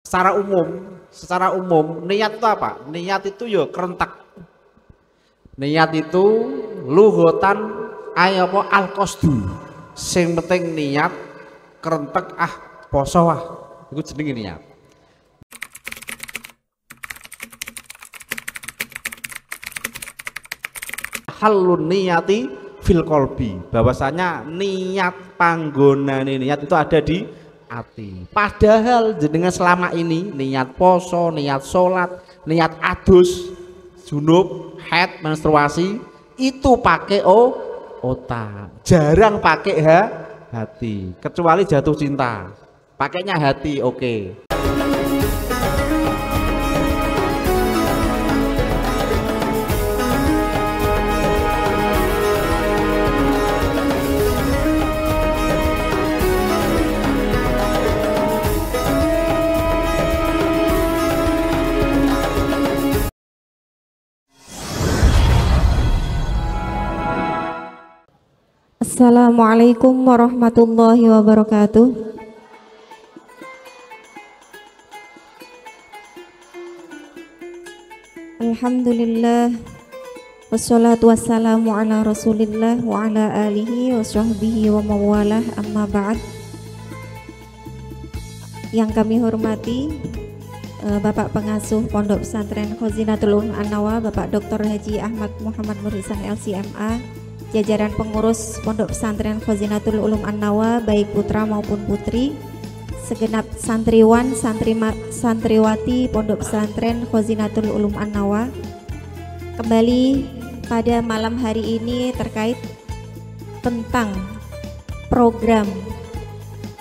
Secara umum niat itu apa? Niat itu ya kerentak. Niat itu luhutan apa al-qasdu. Sing penting niat kerentek poso iku jenenge niat. Halun niyati fil qalbi, bahwasanya niat panggonane niat itu ada di hati. Padahal jenengan selama ini niat poso, niat sholat, niat adus, junub, haid, menstruasi itu pakai otak, jarang pakai hati, kecuali jatuh cinta pakainya hati. Oke. Assalamualaikum warahmatullahi wabarakatuh. Alhamdulillah, wassalatu wassalamu ala rasulillah wa ala alihi wa sahbihi wa mawalah, amma ba'd. Yang kami hormati Bapak Pengasuh Pondok Pesantren Khazinatul Ulum An-Nawa, Bapak Dr. Haji Ahmad Muhammad Nur Ihsan LCMA, jajaran pengurus Pondok Pesantren Khazinatul Ulum An-Nawa baik putra maupun putri, segenap santriwan santriwati Pondok Pesantren Khazinatul Ulum An-Nawa. Kembali pada malam hari ini terkait tentang program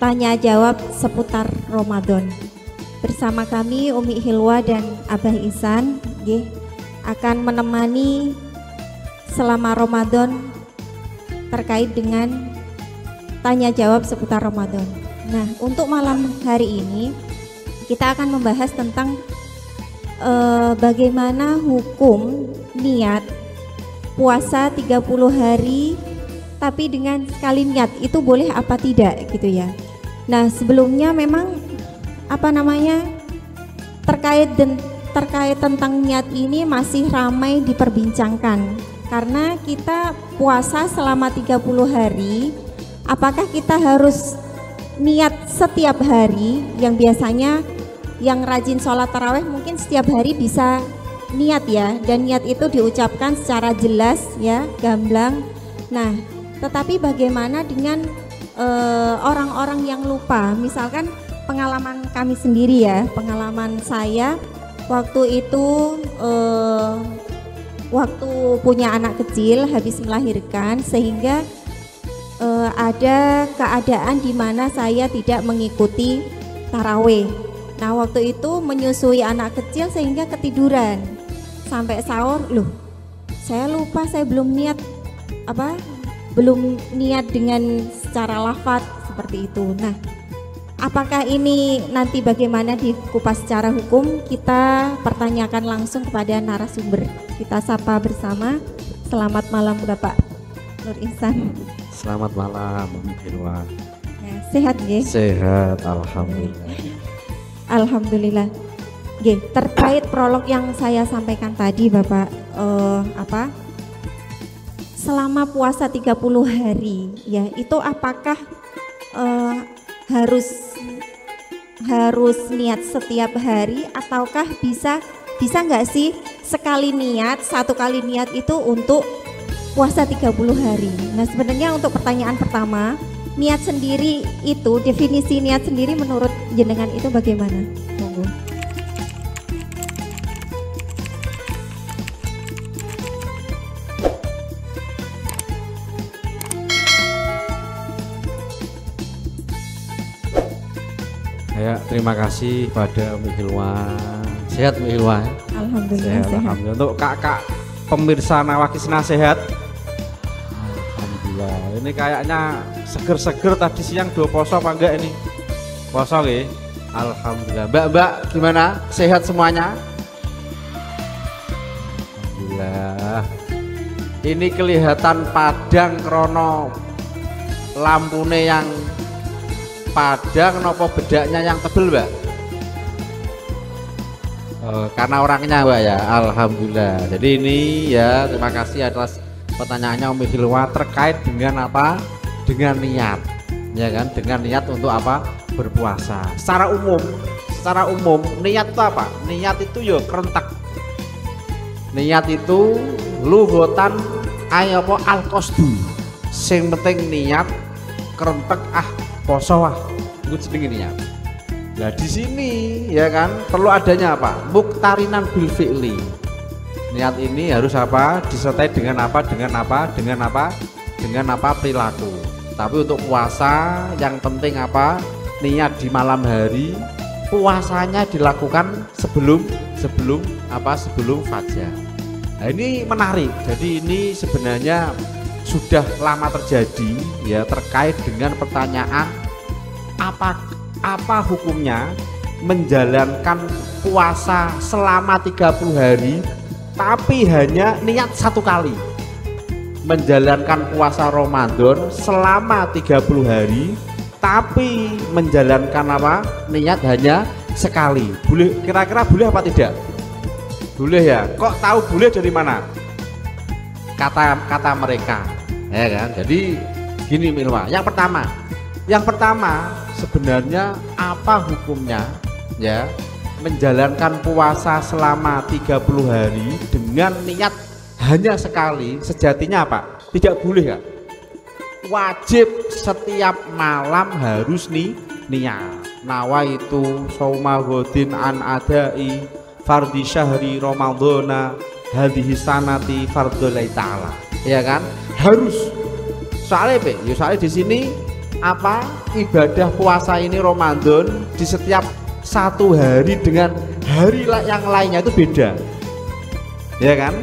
tanya jawab seputar Ramadan. Bersama kami Umi Hilwa dan Abah Ihsan akan menemani selama Ramadan terkait dengan tanya jawab seputar Ramadan. Nah, untuk malam hari ini kita akan membahas tentang bagaimana hukum niat puasa 30 hari tapi dengan sekali niat itu boleh apa tidak gitu ya. Nah, sebelumnya memang terkait tentang niat ini masih ramai diperbincangkan. Karena kita puasa selama 30 hari, apakah kita harus niat setiap hari? Yang biasanya yang rajin sholat taraweh mungkin setiap hari bisa niat ya, dan niat itu diucapkan secara jelas ya, gamblang. Nah, tetapi bagaimana dengan orang-orang yang lupa? Misalkan pengalaman kami sendiri ya, pengalaman saya waktu itu waktu punya anak kecil habis melahirkan, sehingga ada keadaan di mana saya tidak mengikuti taraweh. Nah, waktu itu menyusui anak kecil sehingga ketiduran sampai sahur. Loh, saya lupa, saya belum niat dengan secara lafaz seperti itu. Nah, apakah ini nanti bagaimana dikupas secara hukum? Kita pertanyakan langsung kepada narasumber. Kita sapa bersama. Selamat malam Bapak Nur Ihsan. Selamat malam Mbak Hilwa. Ya, sehat ya? Sehat, alhamdulillah. Alhamdulillah. Terkait prolog yang saya sampaikan tadi Bapak, selama puasa 30 hari ya, itu apakah harus niat setiap hari, ataukah bisa nggak sih sekali niat, satu kali niat itu untuk puasa 30 hari? Nah, sebenarnya untuk pertanyaan pertama, niat sendiri itu, definisi niat sendiri menurut jenengan itu bagaimana? Monggo. Ya, terima kasih pada Umi Hilwa. Sehat Umi Hilwa? Alhamdulillah sehat. Alhamdulillah. Untuk kakak pemirsa Nawakisna sehat? Alhamdulillah. Ini kayaknya seger-seger, tadi siang 2 poso apa enggak ini? Poso nggih? Alhamdulillah. Mbak gimana? Sehat semuanya? Alhamdulillah. Ini kelihatan padang krono lampune yang padang, nopo bedaknya yang tebel Mbak? Oh, karena orangnya Mbak ya, alhamdulillah. Jadi ini ya, terima kasih atas pertanyaannya Umi Hilwa terkait dengan apa? Dengan niat, ya kan? Dengan niat untuk apa? Berpuasa. Secara umum niat itu apa? Niat itu ya kerentak. Niat itu luhutan ayapa al-qasdu. Sing penting niat kerentek poso itu jenenge niat. Nah di sini ya kan perlu adanya apa? Muktarinan bil fi'li. Niat ini harus apa? Disertai dengan apa? Dengan apa perilaku. Tapi untuk puasa yang penting apa? Niat di malam hari. Puasanya dilakukan sebelum fajar. Nah ini menarik. Jadi ini sebenarnya sudah lama terjadi ya terkait dengan pertanyaan apa hukumnya menjalankan puasa selama 30 hari tapi hanya niat satu kali. Menjalankan puasa Ramadan selama 30 hari tapi menjalankan apa? Niat hanya sekali. Boleh, kira-kira boleh apa tidak? Boleh ya. Kok tahu boleh dari mana? Kata mereka. Ya kan? Jadi gini Milwa. Yang pertama sebenarnya apa hukumnya ya menjalankan puasa selama 30 hari dengan niat hanya sekali? Sejatinya apa? Tidak boleh ya? Wajib setiap malam harus niat. Nawaitu shauma ghadin an adai fardhi syahri ramadhana hadhihi sanati fardhulai ta'ala. Ya kan? Harus. Soalnya di sini apa ibadah puasa ini Ramadan di setiap satu hari dengan hari yang lainnya itu beda, ya kan?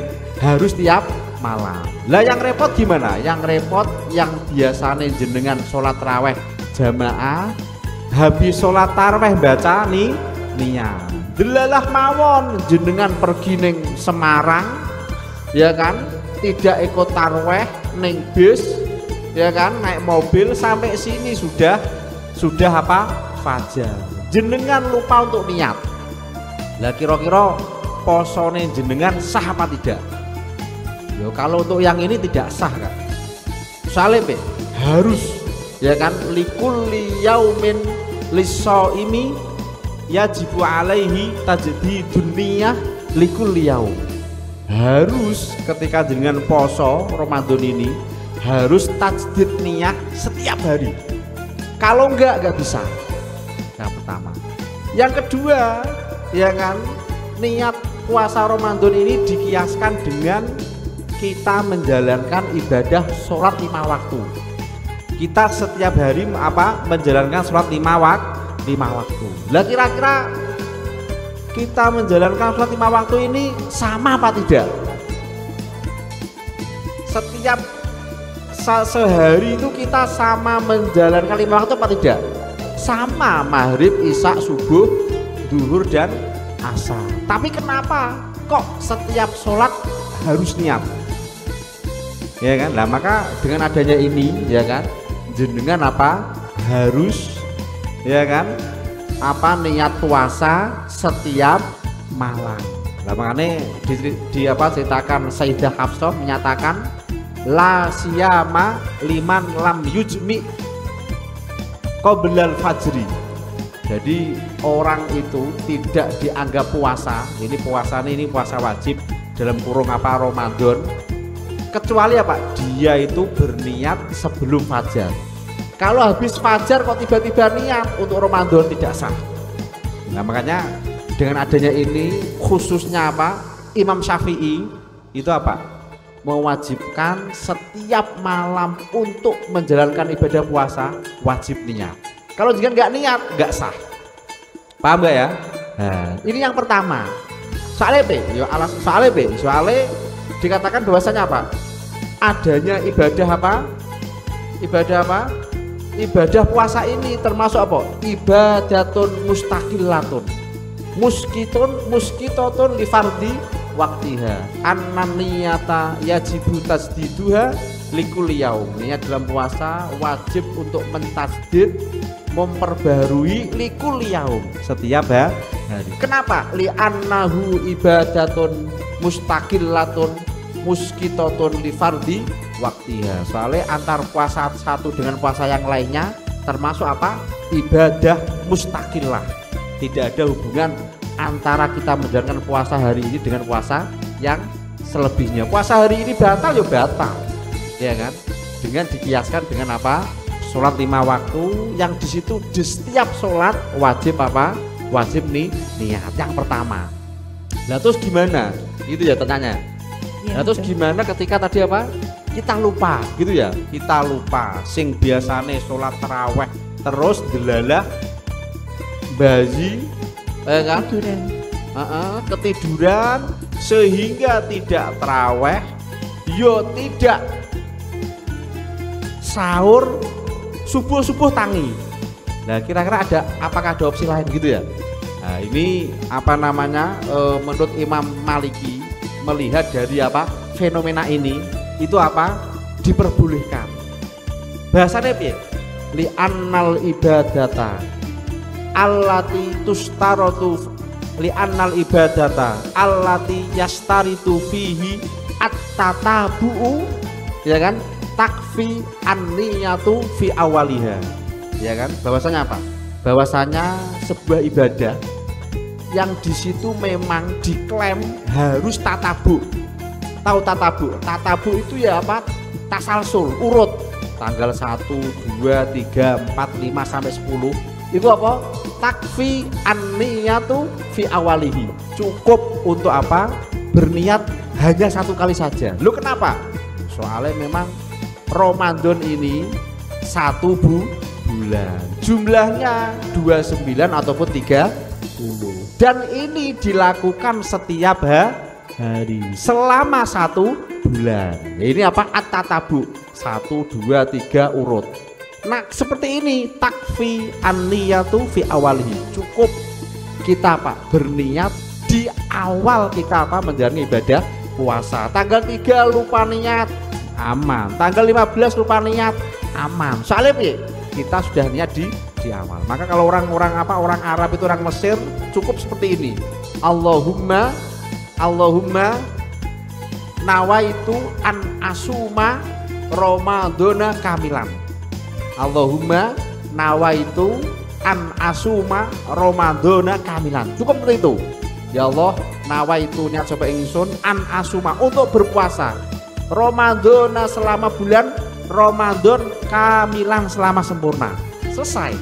Harus tiap malam. Lah yang repot gimana? Yang repot yang biasanya jenengan sholat taraweh jamaah, habis sholat taraweh baca niat. Delalah mawon jenengan pergi ning Semarang, ya kan? Tidak ikut taraweh ning bis, ya kan, naik mobil sampai sini sudah apa? Fajar. Jenengan lupa untuk niat. Lah kira-kira posone jenengan sah apa tidak? Yo kalau untuk yang ini tidak sah kan. Soalnya harus ya kan likulli yaumin lis-shaimi yajibu alaihi tajdidun niyah likulli yaum. Harus ketika jenengan poso Ramadan ini harus tajdid niat setiap hari. Kalau enggak bisa. Yang pertama. Yang kedua, ya kan, niat puasa Ramadan ini dikiaskan dengan kita menjalankan ibadah sholat 5 waktu. Kita setiap hari apa? Menjalankan sholat 5 waktu. Lah kira-kira kita menjalankan sholat 5 waktu ini sama apa tidak? Setiap sehari itu kita sama menjalankan 5 waktu apa tidak? Sama, maghrib, isya, subuh, duhur dan asar. Tapi kenapa kok setiap sholat harus niat? Ya kan? Nah maka dengan adanya ini ya kan jenengan apa? Harus ya kan apa niat puasa setiap malam. Nah makanya di apa ceritakan Sayyidah Hafsah menyatakan la siyama liman lam yujmi qoblal fajri. Jadi orang itu tidak dianggap puasa. Ini puasa wajib dalam kurung apa Ramadan. Kecuali apa? Dia itu berniat sebelum fajar. Kalau habis fajar kok tiba-tiba niat untuk Ramadan tidak sah. Nah makanya dengan adanya ini khususnya apa? Imam Syafi'i itu apa? Mewajibkan setiap malam untuk menjalankan ibadah puasa wajib niat. Kalau jika nggak niat nggak sah. Paham nggak ya? Nah, ini yang pertama. Soalnya dikatakan bahwasanya apa? Adanya ibadah apa? Ibadah puasa ini termasuk apa? Ibadatun mustaqillatun. Muskitotun li fardhi waktiha. Annaniyata yajibu tasdiduha likulli yaum. Niat dalam puasa wajib untuk mentasdid, memperbarui likulli yaum, setiap hari. Kenapa? Li'annahu ibadatun mustaqillatun muskitatun li fardhi waktiha. Soalnya antar puasa satu dengan puasa yang lainnya termasuk apa? Ibadah mustaqillah. Tidak ada hubungan antara kita menjalankan puasa hari ini dengan puasa yang selebihnya. Puasa hari ini batal ya batal, ya kan? Dengan dikiaskan dengan apa? Sholat 5 waktu yang di situ di setiap sholat wajib apa? Wajib nih niat yang pertama. Nah terus gimana? Itu ya tanyanya. Ya, Nah terus gimana ketika tadi apa? Kita lupa gitu ya. Kita lupa. Sing biasane sholat taraweh terus delalah bayi, kan? Ketiduran sehingga tidak taraweh, yo tidak sahur, subuh tangi. Nah kira-kira apakah ada opsi lain gitu ya? Nah ini apa namanya menurut Imam Maliki melihat dari apa fenomena ini itu apa diperbolehkan. Bahasanya piye? Li annal ibadata allati tustaratu li annal ibadata allati yastaritu fihi at-tatabu'u, ya kan? Takfi an-niyatu fi awaliha, ya kan? Bahwasanya apa? Bahwasanya sebuah ibadah yang di situ memang diklaim harus tatabu. Tahu tatabu? Tatabu itu ya apa? Tasalsul, urut. Tanggal 1, 2, 3, 4, 5 sampai 10. Itu apa? Takfi an-niyatu fi awalihi. Cukup untuk apa? Berniat hanya satu kali saja. Lu kenapa? Soalnya memang Ramadan ini 1 bulan. Jumlahnya 29 ataupun 30. Dan ini dilakukan setiap hari selama 1 bulan. Ini apa? At-tatabu. 1, 2, 3 urut. Nah seperti ini takfi an-niyatu fi awalihi. Cukup kita Pak berniat di awal kita apa menjalani ibadah puasa. Tanggal 3 lupa niat aman, tanggal 15 lupa niat aman. Soalnya kita sudah niat di awal. Maka kalau orang Arab itu orang Mesir cukup seperti ini. Allahumma nawaitu an asuma Ramadana kamilan. Allahumma nawaitu an asuma Ramadana kamilan. Cukup seperti itu. Ya Allah, nawaitu niat coba ingsun an asuma untuk berpuasa Ramadana selama bulan Ramadan kamilan selama sempurna. Selesai.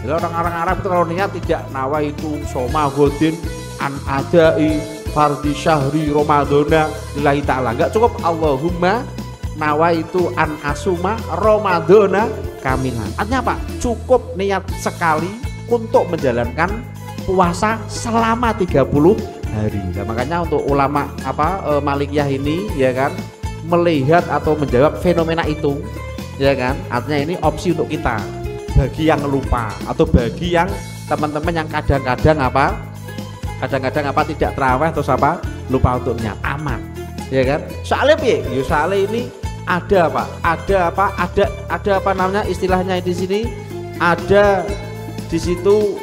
Jadi orang-orang Arab itu kalau niat tidak nawaitu soma godin an adai fardhi syahri Ramadana lillahi ta'ala. Enggak cukup Allahumma nawaitu an asuma Ramadana kamilan. Artinya apa? Cukup niat sekali untuk menjalankan puasa selama 30 hari. Nah, makanya untuk ulama Malikiyah ini ya kan melihat atau menjawab fenomena itu ya kan. Artinya ini opsi untuk kita bagi yang lupa atau bagi yang teman-teman yang kadang-kadang tidak terawih terus lupa untuk niat aman ya kan. Soalnya ini ada apa namanya istilahnya di sini ada di situ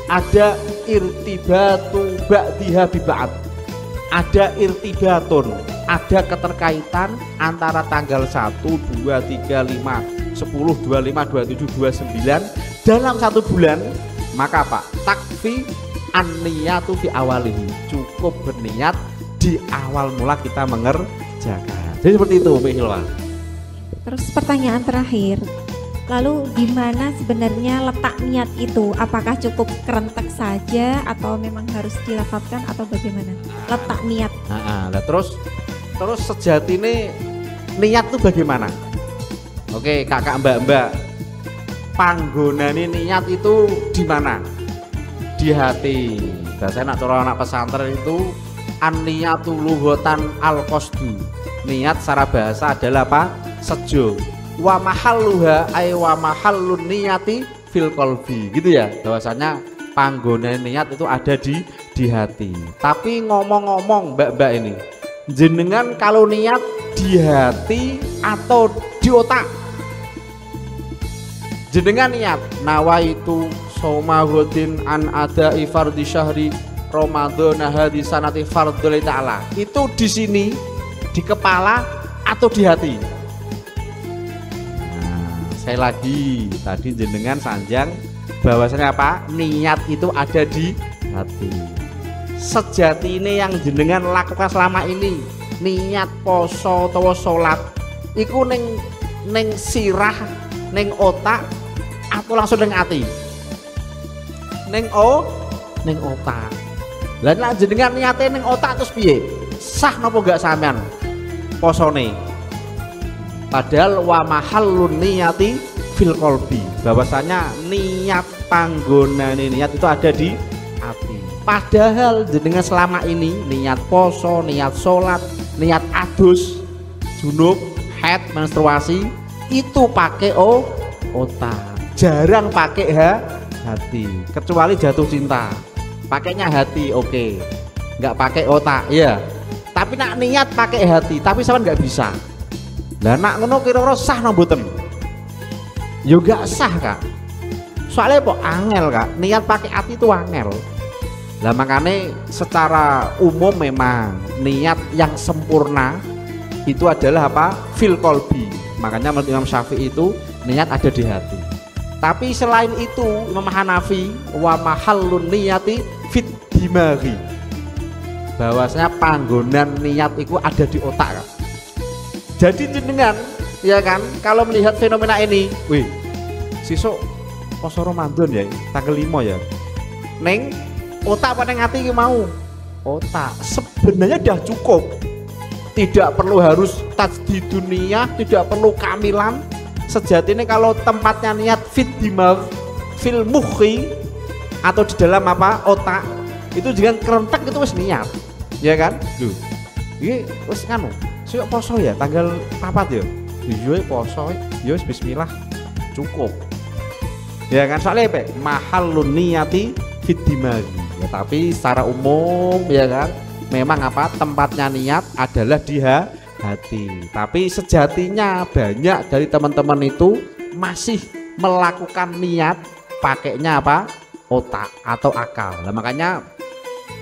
ada irtibatu ba'diha bi ba'd. Ada irtibatun, ada keterkaitan antara tanggal 1, 2, 3, 5, 10, 25, 27, 29 dalam 1 bulan. Maka Pak, takfi an-niyatu fi awalihi. Cukup berniat di awal mula kita mengerjakan. Jadi seperti itu, Mbak Hilwa. Terus pertanyaan terakhir, lalu di mana sebenarnya letak niat itu? Apakah cukup kerentek saja atau memang harus dilafadzkan atau bagaimana? Letak niat. Nah, terus sejatinya niat itu bagaimana? Oke, kakak mbak, panggonane niat itu di mana? Di hati. Biasanya anak pesantren itu an-niyatu lughatan al-qasdu. Niat secara bahasa adalah apa? Sejo. Wa mahalluha ay wa mahallun niyati fil qalbi. Gitu ya. Bahwasanya panggonan niat itu ada di hati. Tapi ngomong-ngomong mbak ini, jenengan kalau niat di hati atau di otak? Jenengan niat nawaitu Saumahuddin an adai fardhi syahri Ramadan hadhi sanati fardhu ta'ala. Itu di sini, di kepala atau di hati? Nah, saya lagi tadi jenengan sanjang bahwasanya apa? Niat itu ada di hati. Sejati ini yang jenengan lakukan selama ini, niat poso atau sholat, iku neng sirah, neng otak, atau langsung neng hati? Neng otak. Lah nek jenengan niate neng otak terus piye? Sah napa gak sampean posone? Padahal wa mahallun niyati fil qalbi. Bahwasanya niat panggonane niat itu ada di hati. Padahal jenengan selama ini niat poso, niat sholat, niat adus, junub, haid, menstruasi itu pakai otak. Jarang pakai hati, kecuali jatuh cinta pakainya hati, oke. Nggak pakai otak ya, tapi nak niat pakai hati, tapi sampean nggak bisa. Lah nak ngono kira-kira sah nang mboten? Ya nggak sah kak, soalnya kok angel kak, niat pakai hati itu angel. Lah makanya secara umum memang niat yang sempurna itu adalah apa? Fil qalbi. Makanya menurut Imam Syafi'i itu niat ada di hati. Tapi selain itu Imam Hanafi wa mahallun niyati fit dimaghi, bahwasanya panggonan niat itu ada di otak kan? Jadi jenengan ya kan kalau melihat fenomena ini, wih sisuk poso Ramadan ya tanggal 5 ya, neng otak apa neng hati mau? Otak. Sebenarnya dah cukup, tidak perlu harus tajdidun niyah, tidak perlu kamilan. Sejatinya kalau tempatnya niat fit dimagh fil mukhi atau di dalam apa otak itu jangan kerentek itu wis niat ya kan. Lho iki wis nganu sik poso ya tanggal 4 ya iya poso ya wis bismillah cukup ya kan, soalnya apa mahallun niyati fit dimagh ya. Tapi secara umum ya kan memang apa tempatnya niat adalah di hati. Tapi sejatinya banyak dari teman-teman itu masih melakukan niat pakainya apa otak atau akal. Nah, makanya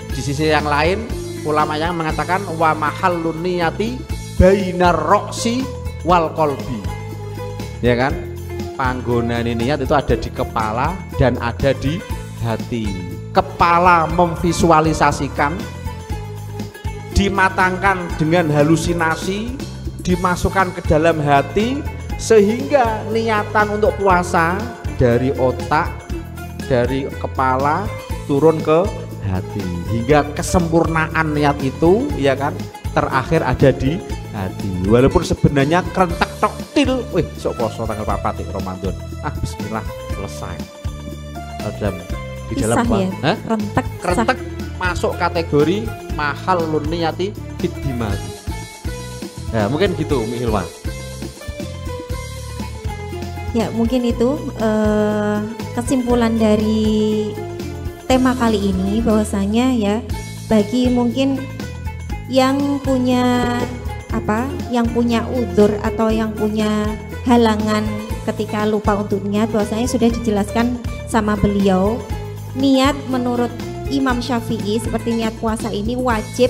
di sisi yang lain ulama yang mengatakan wa mahallun niyati bainar roksi wal qalbi ya kan, panggonan niat itu ada di kepala dan ada di hati. Kepala memvisualisasikan, dimatangkan dengan halusinasi, dimasukkan ke dalam hati sehingga niatan untuk puasa dari otak, dari kepala turun ke hati hingga kesempurnaan niat itu ya kan terakhir ada di hati. Walaupun sebenarnya kerentek tok til, wih sok poso tanggal 4 Ramadan, bismillah selesai. Di dalam ya? Kerentek masuk kategori mahallun niyati fit dimagh. Ya mungkin gitu Mi Hilma. Ya mungkin itu kesimpulan dari tema kali ini, bahwasanya ya bagi mungkin yang punya yang punya udzur atau yang punya halangan ketika lupa untuk niat, bahwasanya sudah dijelaskan sama beliau. Niat menurut Imam Syafi'i seperti niat puasa ini wajib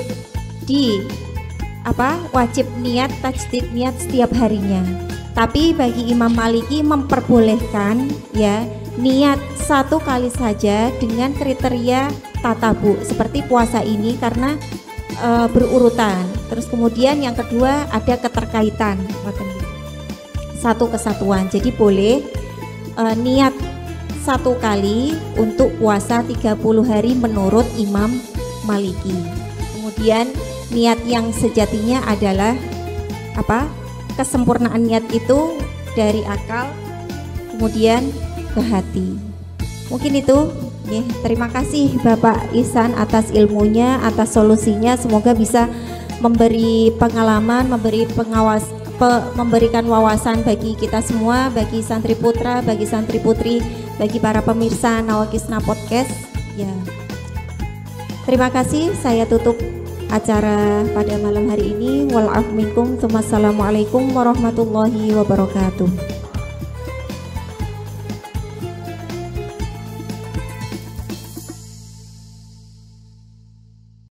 wajib niat tajdid niat setiap harinya. Tapi bagi Imam Maliki memperbolehkan ya niat satu kali saja dengan kriteria tatabu seperti puasa ini karena berurutan. Terus kemudian yang kedua ada keterkaitan, satu kesatuan. Jadi boleh niat satu kali untuk puasa 30 hari menurut Imam Maliki. Kemudian niat yang sejatinya adalah kesempurnaan niat itu dari akal kemudian ke hati. Mungkin itu ya. Terima kasih Bapak Ihsan atas ilmunya, atas solusinya. Semoga bisa memberi pengalaman, memberikan wawasan bagi kita semua, bagi santri putra, bagi santri putri, bagi para pemirsa Nawakisna Podcast ya. Terima kasih, saya tutup acara pada malam hari ini. Wal afwa minkum. Wassalamualaikum warahmatullahi wabarakatuh.